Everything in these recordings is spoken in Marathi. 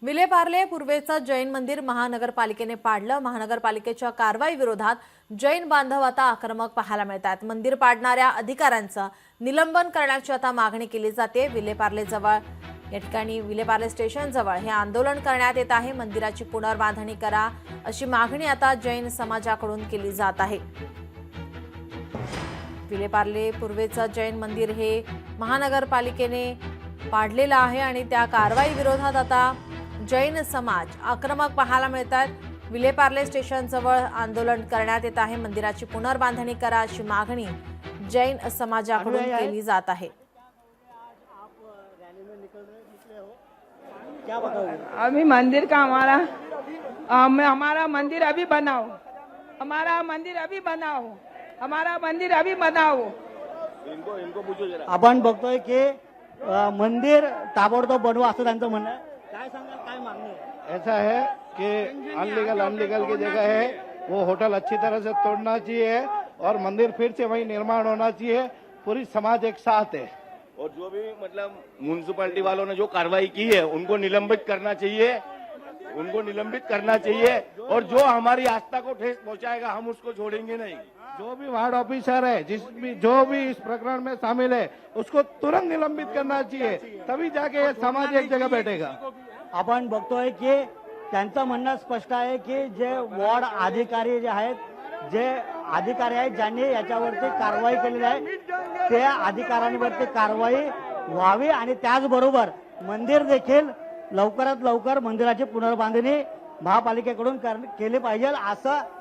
विलेपार्ले पूर्वेचं जैन मंदिर महानगरपालिकेने पाडलं। महानगरपालिकेच्या कारवाई विरोधात जैन बांधव आता आक्रमक पाहायला मिळतात। मंदिर पाडणाऱ्या अधिकाऱ्यांचं निलंबन करण्याची आता मागणी केली जाते। विलेपार्ले जवळ या ठिकाणी विलेपार्ले स्टेशन जवळ हे आंदोलन करण्यात येत आहे। मंदिराची पुनर्बांधणी करा अशी मागणी आता जैन समाजाकडून केली जात आहे। विलेपार्ले पूर्वेचं जैन मंदिर हे महानगरपालिकेने पाडलेलं आहे आणि त्या कारवाई विरोधात आता जैन समाज आक्रमक पाहायला मिळतात। विलेपार्ले स्टेशन जवळ आंदोलन करण्यात येत आहे। मंदिराची पुनर्बांधणी करा अशी मागणी जैन समाजाकडून केली जात आहे। अभी मंदिर का हमारा मंदिर अभी बनाओ, हमारा मंदिर अभी बनाओ, हमारा मंदिर अभी बनाओ। इनको पूछो जरा। आपण बघतोय की मंदिर ताबडतोब बनवा असं त्यांचं म्हणणं आहे। काय सांगाल, काय मागणी आहे? ऐसा है कि अनलीगल की जगह है, वो होटल अच्छी तरह से तोड़ना चाहिए और मंदिर फिर से वही निर्माण होना चाहिए। पूरी समाज एक साथ है और जो भी मतलब म्यूनसिपालिटी वालों ने जो कार्रवाई की है उनको निलंबित करना चाहिए, उनको निलंबित करना चाहिए। और जो हमारी आस्था को ठेस पहुंचाएगा हम उसको छोड़ेंगे नहीं। जो भी वार्ड ऑफिसर है, जो भी इस प्रकरण में शामिल है उसको तुरंत निलंबित करना चाहिए, तभी जाके ये समाज एक जगह बैठेगा। आपण बघतोय की त्यांचं म्हणणं स्पष्ट आहे की जे वॉर्ड अधिकारी जे आहेत, जे अधिकारी आहेत ज्यांनी याच्यावरती कारवाई केलेली आहे त्या अधिकाऱ्यांवरती कारवाई व्हावी आणि त्याचबरोबर मंदिर देखील लवकरात लवकर मंदिराची पुनर्बांधणी महापालिकेकडून केली पाहिजे असं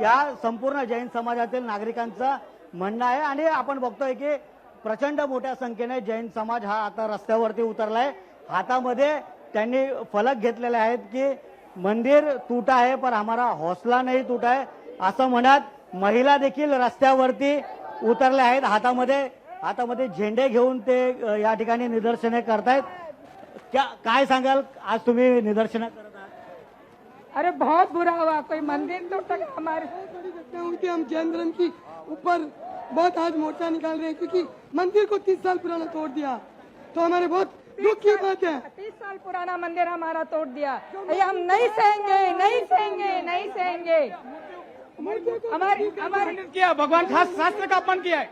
या संपूर्ण जैन समाजातील नागरिकांचं म्हणणं आहे। आणि आपण बघतोय की प्रचंड मोठ्या संख्येने जैन समाज हा आता रस्त्यावरती उतरलाय। हातामध्ये त्यांनी फलक घेतलेले आहेत की मंदिर टूटा है पर हमारा हौसला नहीं टूटा है असं म्हणत महिला देखील रस्त्यावरती उतरले आहेत। हातामध्ये झेंडे घेऊन ते या ठिकाणी निदर्शने करतायत। काय सांगाल, आज तुम्ही निदर्शने करत आहात? अरे बहुत बुरा हुआ, कोई मंदिर तो तक हमारे हुई थी। हम जैन धर्म की ऊपर बहुत आज मोर्चा निकाल रहे हैं क्योंकि मंदिर को 30 साल पुराना तोड़ दिया, तो हमारे बहुत दुख की बात है। 30 साल पुराना मंदिर हमारा तोड़ दिया, ये हम नहीं सहेंगे, नहीं सहेंगे, नहीं सहेंगे। हमारे किया भगवान खास शास्त्र का अपमान किया है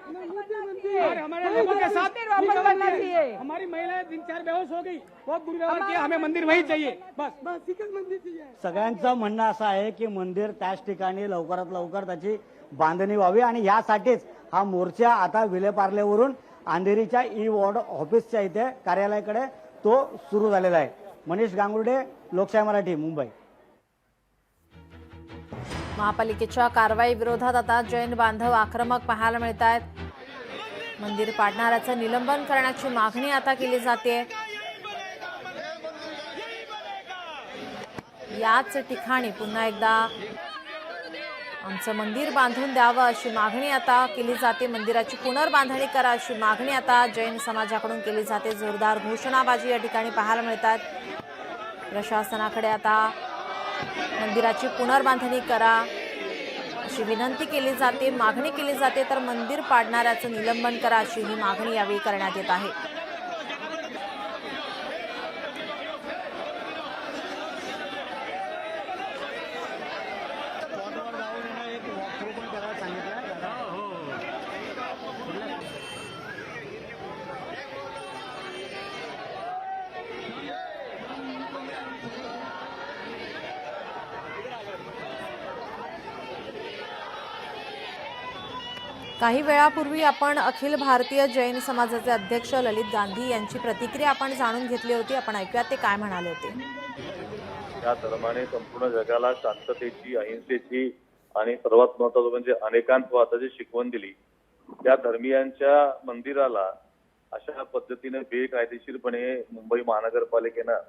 और हमारे लोगों के साथ वापस करना चाहिए। हमारी महिलाएं 3-4 बेहोश हो गई, बहुत बुरी व्यवहार किया। हमें मंदिर वही चाहिए, बस एकच मंदिर चाहिए। सगळ्यांचं म्हणणं असं आहे की मंदिर त्याच ठिकाणी लवकरात लवकर त्याची बांधणी व्हावी आणि यासाठीच हा मोर्चा आता विलेपार्लेवरून अंधेरीच्या ई वॉर्ड ऑफिसच्या इथे कार्यालयाकडे तो सुरू झालेला आहे। मनीष गांगुर्डे, लोकशाही मराठी, मुंबई। महापालिकेच्या कारवाई विरोधात आता जैन बांधव आक्रमक पाहायला मिळतात। मंदिर पाडणाऱ्याचं निलंबन करण्याची मागणी आता केली जाते। याच ठिकाणी पुन्हा एकदा आमचं मंदिर बांधून द्यावं अशी मागणी आता केली जाते। मंदिराची पुनर्बांधणी करा अशी मागणी आता जैन समाजाकडून केली जाते। जोरदार घोषणाबाजी या ठिकाणी पाहायला मिळतात। प्रशासनाकडे आता मंदिराची पुनर्बांधणी करा अशी विनंती केली जाते, मागणी केली जाते। तर मंदिर पाडणाऱ्याचं निलंबन करा अशी ही मागणी यावेळी करण्यात येत आहे। काही वेळापूर्वी आपण अखिल भारतीय जैन समाजाचे अध्यक्ष ललित गांधी यांची प्रतिक्रिया आपण जाणून घेतली होती। आपण ऐकूयात ते काय म्हणाले होते। या धर्माने संपूर्ण जगाला शांततेची, अहिंसेची आणि सर्वात महत्त्वाचं म्हणजे अनेकांतवादाची शिकवण दिली। त्या धर्मियांच्या मंदिराला अशा पद्धतीने बेकायदेशीरपणे मुंबई महानगरपालिकेनं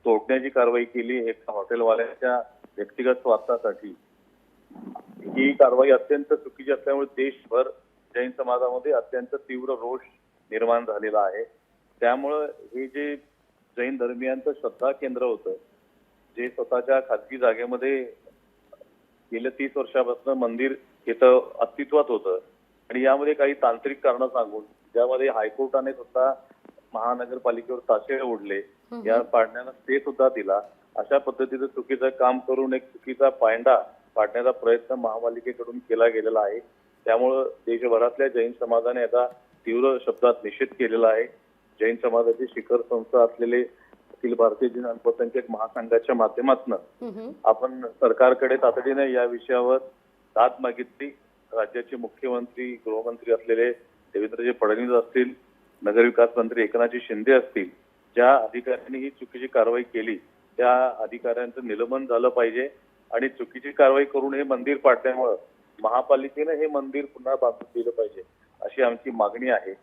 तोडण्याची कारवाई केली एका हॉटेलवाल्याच्या व्यक्तिगत स्वार्थासाठी। ही कारवाई अत्यंत चुकीची असल्यामुळे देशभर जैन समाजामध्ये अत्यंत तीव्र रोष निर्माण झालेला आहे। त्यामुळे हे जे जैन धर्मियांचं श्रद्धा केंद्र होतं, जे स्वतःच्या खाजगी जागेमध्ये गेल्या 30 वर्षापासून मंदिर इथं अस्तित्वात होतं आणि यामध्ये काही तांत्रिक कारणं सांगून ज्यामध्ये हायकोर्टाने सुद्धा महानगरपालिकेवर ताशेरे ओढले या पाडण्याला स्टे सुद्धा दिला. अशा पद्धतीचं चुकीचं काम करून एक चुकीचा पायंडा पाडण्याचा प्रयत्न महापालिकेकडून केला गेलेला आहे. त्यामुळं देशभरातल्या जैन समाजाने याचा तीव्र शब्दात निषेध केलेला आहे. जैन समाजाची शिखर संस्था असलेले अखिल भारतीय जैन अल्पसंख्याक महासंघाच्या माध्यमातून आपण सरकारकडे तातडीने या विषयावर दाद मागितली. राज्याचे मुख्यमंत्री गृहमंत्री असलेले देवेंद्रजी फडणवीस असतील, नगरविकास मंत्री एकनाथजी शिंदे असतील, ज्या अधिकाऱ्यांनी ही चुकीची कारवाई केली त्या अधिकाऱ्यांचं निलंबन झालं पाहिजे आणि चुकीची कारवाई करून हे मंदिर पाडल्यामुळं महापालिकेनं हे मंदिर पुन्हा बांधून दिलं पाहिजे अशी आमची मागणी आहे.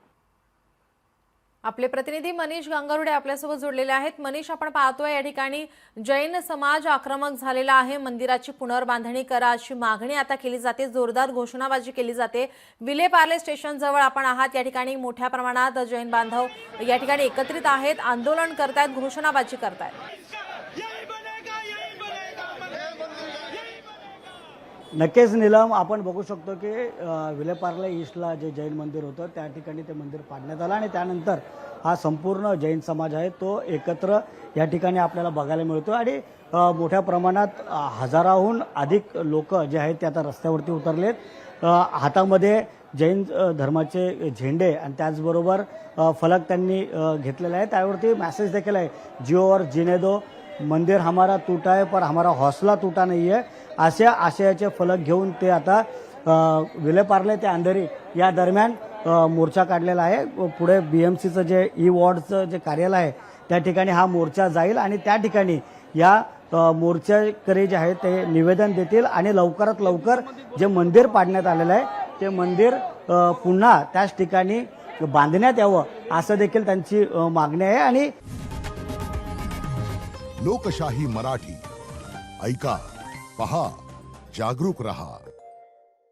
आपले प्रतिनिधी मनीष गंगारुडे आपल्यासोबत जोडलेले आहेत. मनीष, आपण पाहतोय या ठिकाणी जैन समाज आक्रमक झालेला आहे. मंदिराची पुनर्बांधणी करा अशी मागणी आता केली जाते. जोरदार घोषणाबाजी केली जाते. विलेपार्ले स्टेशन जवळ आपण आहात. या ठिकाणी मोठ्या प्रमाणात जैन बांधव या ठिकाणी एकत्रित आहेत, आंदोलन करतायत, घोषणाबाजी करतायत. नक्कीच नीलम, आपण बघू शकतो की विलेपार्ले ईस्टला जे जैन मंदिर होतं त्या ठिकाणी ते मंदिर पाडण्यात आलं आणि त्यानंतर हा संपूर्ण जैन समाज आहे तो एकत्र या ठिकाणी आपल्याला बघायला मिळतो आणि मोठ्या प्रमाणात हजाराहून अधिक लोक जे आहेत ते आता रस्त्यावरती उतरलेत. हातामध्ये जैन धर्माचे झेंडे आणि त्याचबरोबर फलक त्यांनी घेतलेले आहे. त्यावरती मेसेज देखील आहे, जिओ और जीने दो, मंदिर हमारा टूटा है पर हमारा हौसला टूटा नहीं है, अशा आशयाचे फलक घेऊन ते आता विलेपार्ले ते अंधेरी या दरम्यान मोर्चा काढलेला आहे. पुढे BMCचं जे वॉर्डचं जे कार्यालय आहे त्या ठिकाणी हा मोर्चा जाईल आणि त्या ठिकाणी या मोर्चेकरी जे आहेत ते निवेदन देतील आणि लवकरात लवकर जे मंदिर पाडण्यात आलेलं आहे ते मंदिर पुन्हा त्याच ठिकाणी बांधण्यात यावं असं देखील त्यांची मागणी आहे. आणि लोकशाही मराठी ऐका, पहा, जागरूक रहा.